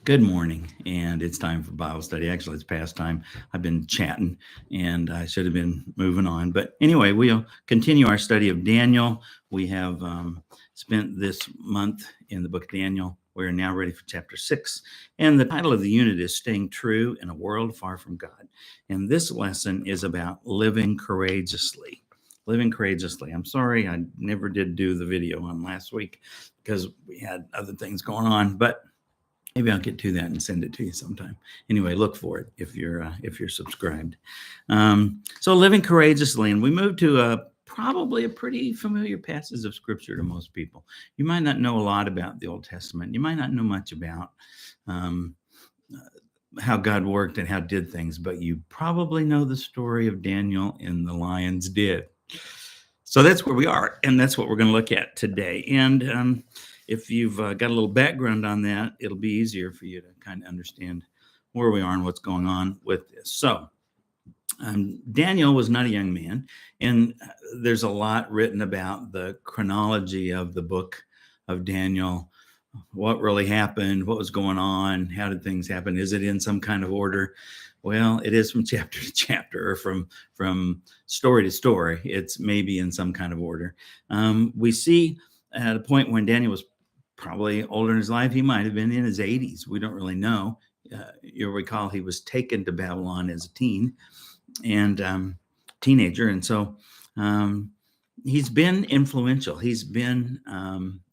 Good morning, and it's time for Bible study. Actually, it's past time. I've been chatting, and I should have been moving on. But anyway, we'll continue our study of Daniel. We have spent this month in the book of Daniel. We're now ready for chapter 6. And the title of the unit is Staying True in a World Far from God. And this lesson is about living courageously. Living courageously. I'm sorry I never did do the video on last week because we had other things going on, but maybe I'll get to that and send it to you sometime. Anyway, look for it if you're subscribed. So living courageously, and we move to probably a pretty familiar passage of scripture to most people. You might not know a lot about the Old Testament. You might not know much about um, how God worked and how did things, but you probably know the story of Daniel in the lion's den. So that's where we are, and that's what we're going to look at today. And if you've got a little background on that, it'll be easier for you to kind of understand where we are and what's going on with this. So Daniel was not a young man, and there's a lot written about the chronology of the book of Daniel. What really happened? What was going on? How did things happen? Is it in some kind of order? Well, it is from chapter to chapter, or from story to story. It's maybe in some kind of order. We see at a point when Daniel was probably older in his life. He might have been in his 80s. We don't really know. You'll recall he was taken to Babylon as a teen and teenager. And so he's been influential. He's been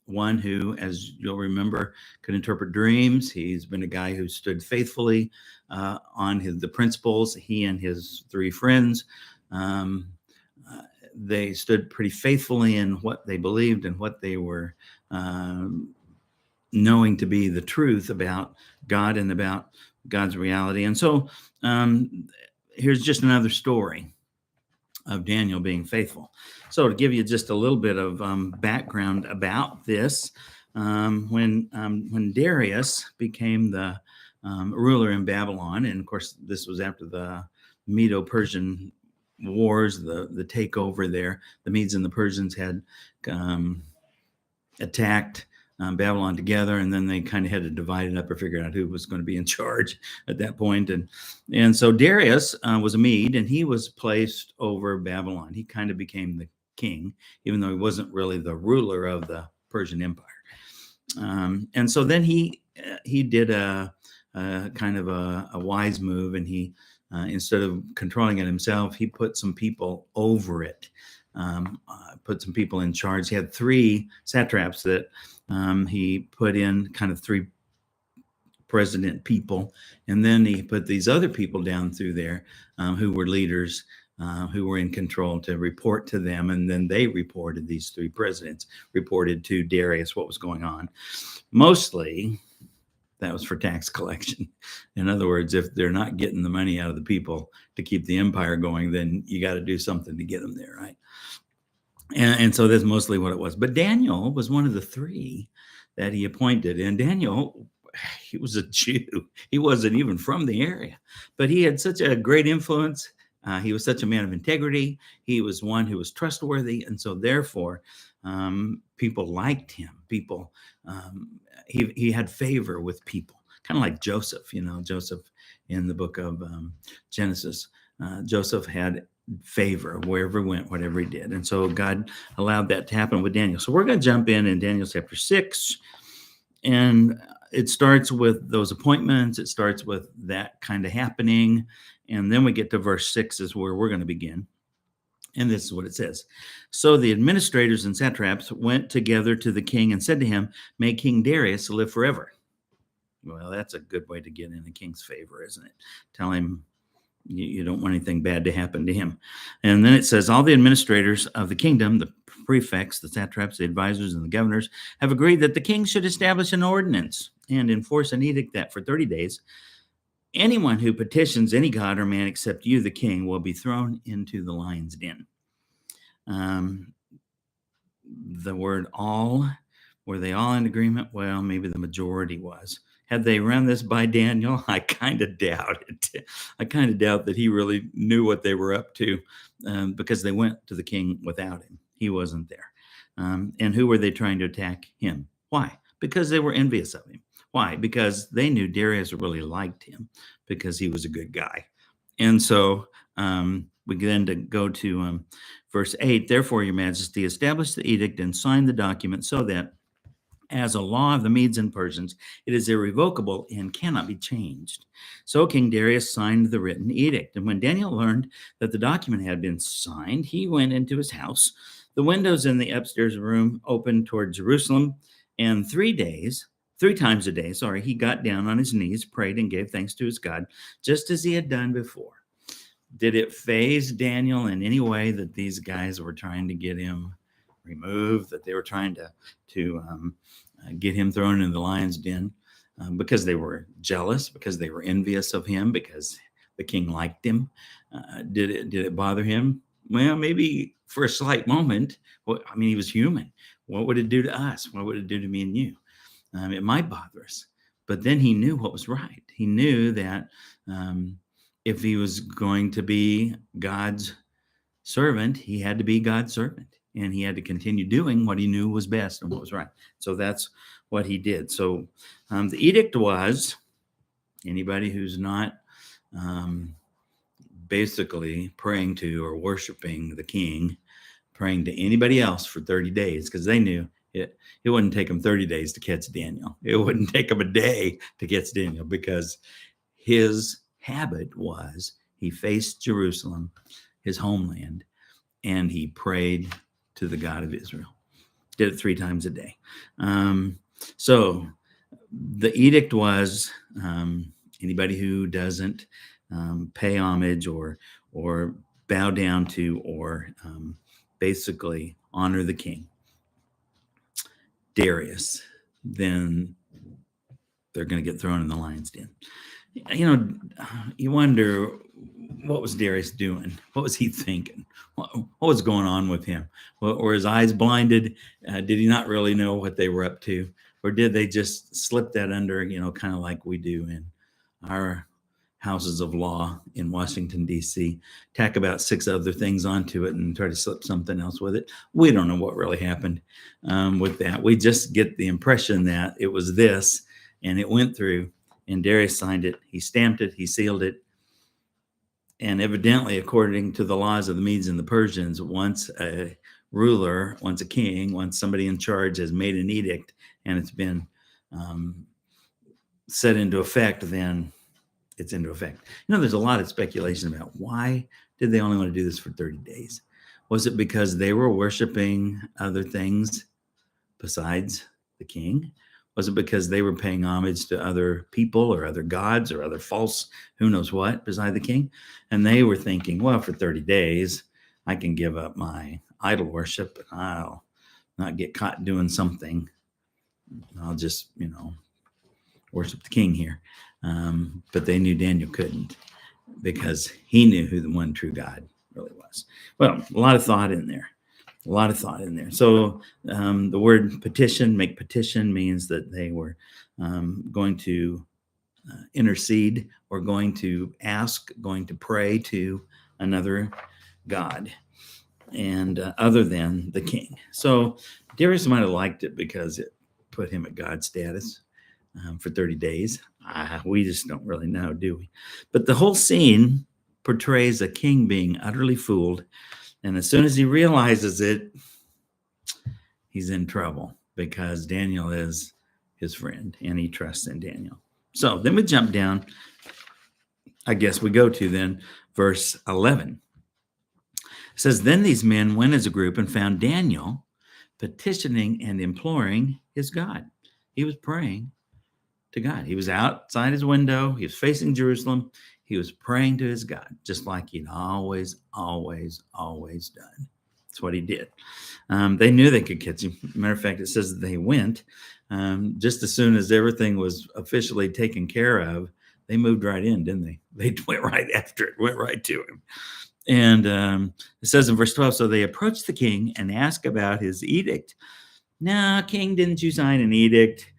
one who, as you'll remember, could interpret dreams. He's been a guy who stood faithfully on the principles. He and his three friends, they stood pretty faithfully in what they believed and what they were knowing to be the truth about God and about God's reality. And so here's just another story of Daniel being faithful. So to give you just a little bit of background about this, when Darius became the ruler in Babylon, and of course this was after the Medo-Persian wars, the takeover there, the Medes and the Persians had attacked Babylon together, and then they kind of had to divide it up or figure out who was going to be in charge at that point. And so Darius was a Mede, and he was placed over Babylon. He kind of became the king, even though he wasn't really the ruler of the Persian Empire. And so then he did a kind of a wise move, and he instead of controlling it himself, he put some people over it. Put some people in charge. He had three satraps that he put in, kind of three president people, and then he put these other people down through there who were leaders, who were in control, to report to them, and then they reported, these three presidents reported to Darius what was going on. Mostly that was for tax collection. In other words, if they're not getting the money out of the people to keep the empire going, then you got to do something to get them there, right? And so that's mostly what it was. But Daniel was one of the three that he appointed. And Daniel, he was a Jew. He wasn't even from the area, but he had such a great influence. He was such a man of integrity. He was one who was trustworthy. And so therefore, people liked him. He had favor with people, kind of like Joseph. Joseph in the book of Genesis. Joseph had favor wherever he went, whatever he did. And so God allowed that to happen with Daniel. So we're going to jump in Daniel chapter 6. And it starts with those appointments. It starts with that kind of happening. And then we get to verse 6 is where we're going to begin. And this is what it says. So the administrators and satraps went together to the king and said to him, "May King Darius live forever." Well, that's a good way to get in the king's favor, isn't it? Tell him you don't want anything bad to happen to him. And then it says, all the administrators of the kingdom, the prefects, the satraps, the advisors, and the governors have agreed that the king should establish an ordinance and enforce an edict that for 30 days, anyone who petitions any god or man except you, the king, will be thrown into the lion's den. The word all, were they all in agreement? Well, maybe the majority was. Had they run this by Daniel? I kind of doubt it. I kind of doubt that he really knew what they were up to, because they went to the king without him. He wasn't there. And who were they trying to attack? Him. Why? Because they were envious of him. Why? Because they knew Darius really liked him because he was a good guy. And so we then to go to verse 8. Therefore, your majesty, establish the edict and sign the document so that as a law of the Medes and Persians, it is irrevocable and cannot be changed. So King Darius signed the written edict. And when Daniel learned that the document had been signed, he went into his house. The windows in the upstairs room opened toward Jerusalem. And 3 times a day, he got down on his knees, prayed, and gave thanks to his God, just as he had done before. Did it faze Daniel in any way that these guys were trying to get him removed, that they were trying to get him thrown in the lion's den because they were jealous, because they were envious of him, because the king liked him? Did it bother him? Well, maybe for a slight moment. Well, I mean, he was human. What would it do to us? What would it do to me and you? It might bother us. But then he knew what was right. He knew that if he was going to be God's servant, he had to be God's servant, and he had to continue doing what he knew was best and what was right. So that's what he did. So the edict was, anybody who's not basically praying to or worshiping the king, praying to anybody else for 30 days, because they knew it wouldn't take them 30 days to catch Daniel. It wouldn't take them a day to catch Daniel, because his habit was he faced Jerusalem, his homeland, and he prayed to the God of Israel. Did it 3 times a day. So the edict was anybody who doesn't pay homage or bow down to or basically honor the king, Darius, then they're going to get thrown in the lion's den. You wonder, what was Darius doing? What was he thinking? What was going on with him? Were his eyes blinded? Did he not really know what they were up to? Or did they just slip that under, kind of like we do in our houses of law in Washington, D.C., tack about 6 other things onto it and try to slip something else with it? We don't know what really happened with that. We just get the impression that it was this, and it went through, and Darius signed it. He stamped it. He sealed it. And evidently, according to the laws of the Medes and the Persians, once a ruler, once a king, once somebody in charge has made an edict and it's been set into effect, then it's into effect. There's a lot of speculation about why did they only want to do this for 30 days? Was it because they were worshiping other things besides the king? Was it because they were paying homage to other people or other gods or other false who knows what beside the king? And they were thinking, well, for 30 days, I can give up my idol worship and I'll not get caught doing something. I'll just, worship the king here. But they knew Daniel couldn't, because he knew who the one true God really was. Well, a lot of thought in there. So the word petition, make petition, means that they were going to intercede or going to ask, going to pray to another God and other than the king. So Darius might have liked it because it put him at God status for 30 days. We just don't really know, do we? But the whole scene portrays a king being utterly fooled. And as soon as he realizes it, he's in trouble, because Daniel is his friend and he trusts in Daniel. So then we jump down. I guess we go to then verse 11. It says, then these men went as a group and found Daniel petitioning and imploring his God. He was praying to God. He was outside his window. He was facing Jerusalem. He was praying to his God, just like he'd always done. That's what he did. They knew they could catch him. Matter of fact, it says that they went just as soon as everything was officially taken care of. They moved right in, didn't they? They went right after it, went right to him. And it says in verse 12, so they approached the king and asked about his edict. Now, king, didn't you sign an edict?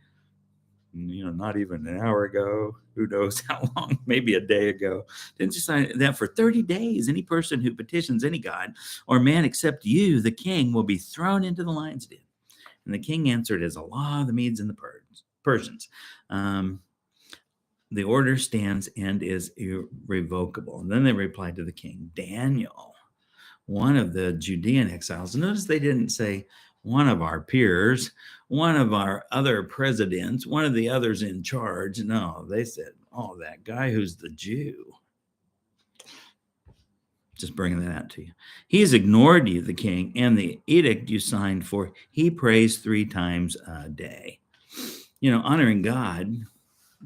Not even an hour ago, who knows how long, maybe a day ago. Didn't you sign that for 30 days? Any person who petitions any god or man except you, the king, will be thrown into the lion's den. And the king answered, as a law of the Medes and the Persians. Um, the order stands and is irrevocable. And then they replied to the king, Daniel, one of the Judean exiles. Notice they didn't say one of our peers, one of our other presidents, one of the others in charge. No, they said, oh, that guy who's the Jew. Just bringing that out to you. He has ignored you, the king, and the edict you signed for. He prays 3 times a day. You know, honoring God,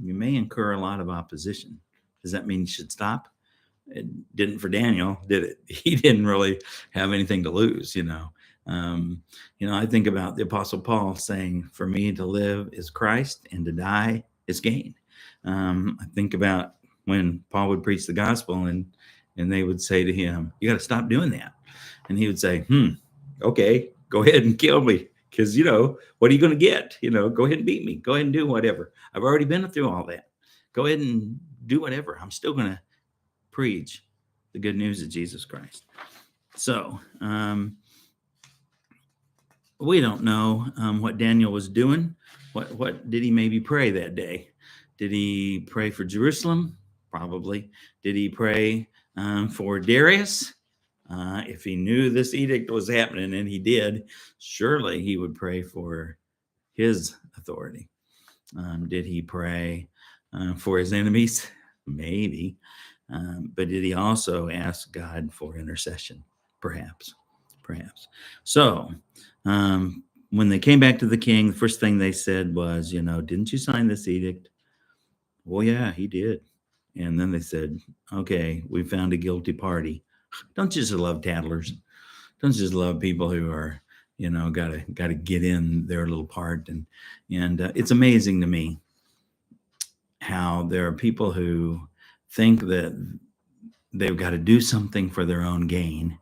you may incur a lot of opposition. Does that mean you should stop? It didn't for Daniel, did it? He didn't really have anything to lose, you know. I think about the Apostle Paul saying, for me to live is Christ and to die is gain. I think about when Paul would preach the gospel and they would say to him, you got to stop doing that. And he would say, okay, go ahead and kill me. Because, what are you going to get? Go ahead and beat me. Go ahead and do whatever. I've already been through all that. Go ahead and do whatever. I'm still going to preach the good news of Jesus Christ. So we don't know what Daniel was doing. What did he maybe pray that day? Did he pray for Jerusalem? Probably. Did he pray for Darius? If he knew this edict was happening, and he did, surely he would pray for his authority. Did he pray for his enemies? Maybe. But did he also ask God for intercession? Perhaps. So when they came back to the king, the first thing they said was, didn't you sign this edict? Well, yeah, he did. And then they said, okay, we found a guilty party. Don't you just love tattlers? Don't you just love people who are, gotta get in their little part? And it's amazing to me how there are people who think that they've got to do something for their own gain,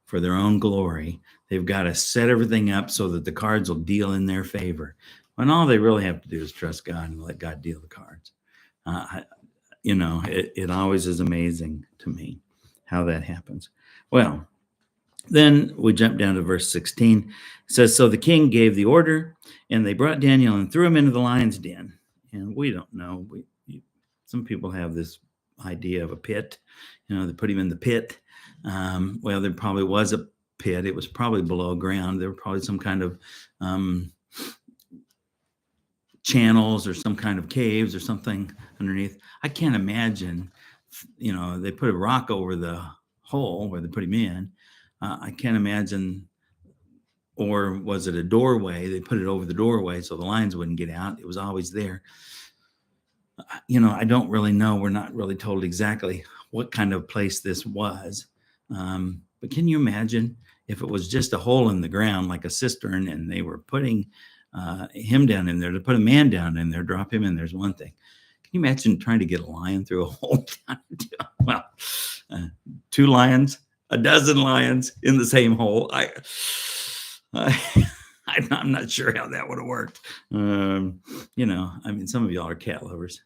for their own glory. They've got to set everything up so that the cards will deal in their favor. When all they really have to do is trust God and let God deal the cards. It always is amazing to me how that happens. Well, then we jump down to verse 16. It says, so the king gave the order, and they brought Daniel and threw him into the lion's den. And we don't know. Some people have this idea of a pit. They put him in the pit. Well, there probably was a pit. It was probably below ground. There were probably some kind of channels or some kind of caves or something underneath. I can't imagine, they put a rock over the hole where they put him in. I can't imagine, or was it a doorway? They put it over the doorway so the lions wouldn't get out. It was always there. I don't really know. We're not really told exactly what kind of place this was. But can you imagine if it was just a hole in the ground, like a cistern, and they were putting him down in there, to put a man down in there, drop him in, there's one thing. Can you imagine trying to get a lion through a hole? Well, 2 lions, a dozen lions in the same hole. I'm not sure how that would have worked. Some of y'all are cat lovers.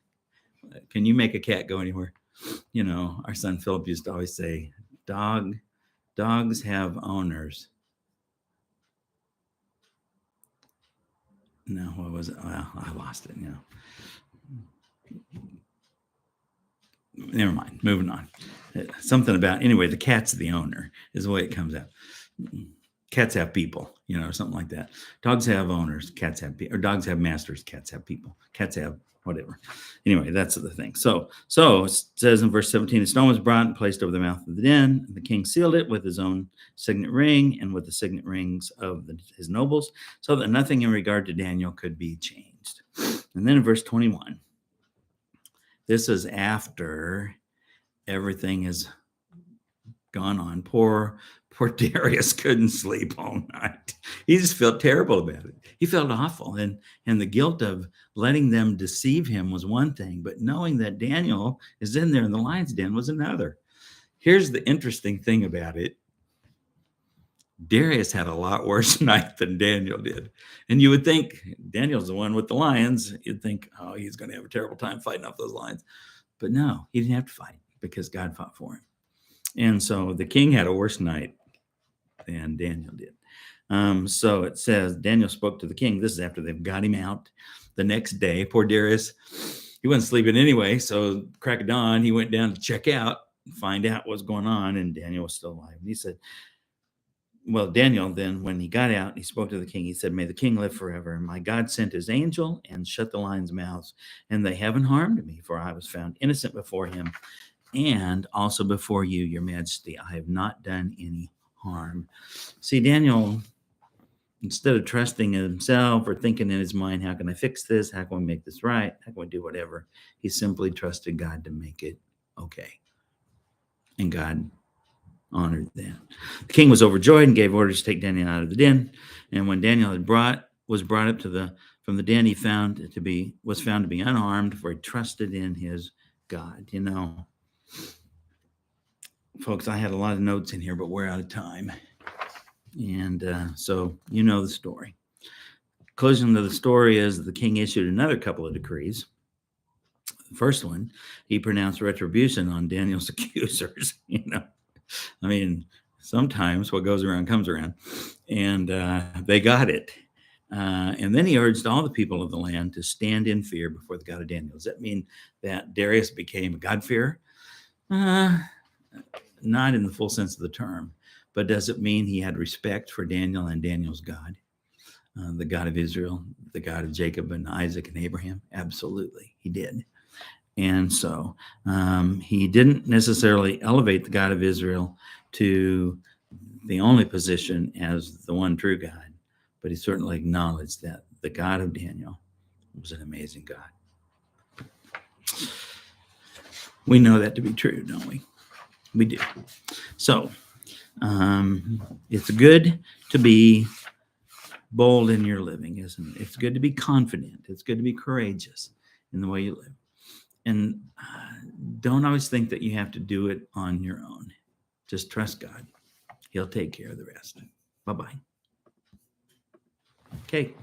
Can you make a cat go anywhere? Our son Philip used to always say, dogs have owners. No, what was it? Well, I lost it. Never mind. Moving on. Something about, anyway, the cat's the owner is the way it comes out. Cats have people, or something like that. Dogs have owners. Cats have people. Or dogs have masters. Cats have people. Cats have whatever. Anyway, that's the thing. So it says in verse 17, a stone was brought and placed over the mouth of the den. The king sealed it with his own signet ring and with the signet rings of his nobles, so that nothing in regard to Daniel could be changed. And then in verse 21, this is after everything has gone on. Poor Darius couldn't sleep all night. He just felt terrible about it. He felt awful. And the guilt of letting them deceive him was one thing, but knowing that Daniel is in there in the lion's den was another. Here's the interesting thing about it. Darius had a lot worse night than Daniel did. And you would think Daniel's the one with the lions. You'd think, oh, he's going to have a terrible time fighting off those lions. But no, he didn't have to fight because God fought for him. And so the king had a worse night than Daniel did. So it says Daniel spoke to the king. This is after they've got him out the next day. Poor Darius, he wasn't sleeping anyway. So crack of dawn, he went down to check out, find out what's going on. And Daniel was still alive. And he said, well, Daniel, then when he got out, he spoke to the king. He said, may the king live forever. And my God sent his angel and shut the lions' mouths, and they haven't harmed me, for I was found innocent before him and also before you, your majesty. I have not done any harm. See, Daniel, instead of trusting in himself or thinking in his mind, how can I fix this? How can we make this right? How can we do whatever? He simply trusted God to make it okay. And God honored that. The king was overjoyed and gave orders to take Daniel out of the den. And when Daniel was brought up from the den, he was found to be unharmed, for he trusted in his God. You know, folks, I had a lot of notes in here, but we're out of time. And so you know the story. Conclusion of the story is the king issued another couple of decrees. The first one, he pronounced retribution on Daniel's accusers. You know, I mean, sometimes what goes around comes around, and they got it. And then he urged all the people of the land to stand in fear before the God of Daniel. Does that mean that Darius became a God-fearer? Not in the full sense of the term, but does it mean he had respect for Daniel and Daniel's God, the God of Israel, the God of Jacob and Isaac and Abraham? Absolutely, he did. And so he didn't necessarily elevate the God of Israel to the only position as the one true God, but he certainly acknowledged that the God of Daniel was an amazing God. We know that to be true, don't we? We do. So it's good to be bold in your living, isn't it? It's good to be confident. It's good to be courageous in the way you live. And don't always think that you have to do it on your own. Just trust God. He'll take care of the rest. Bye-bye. Okay.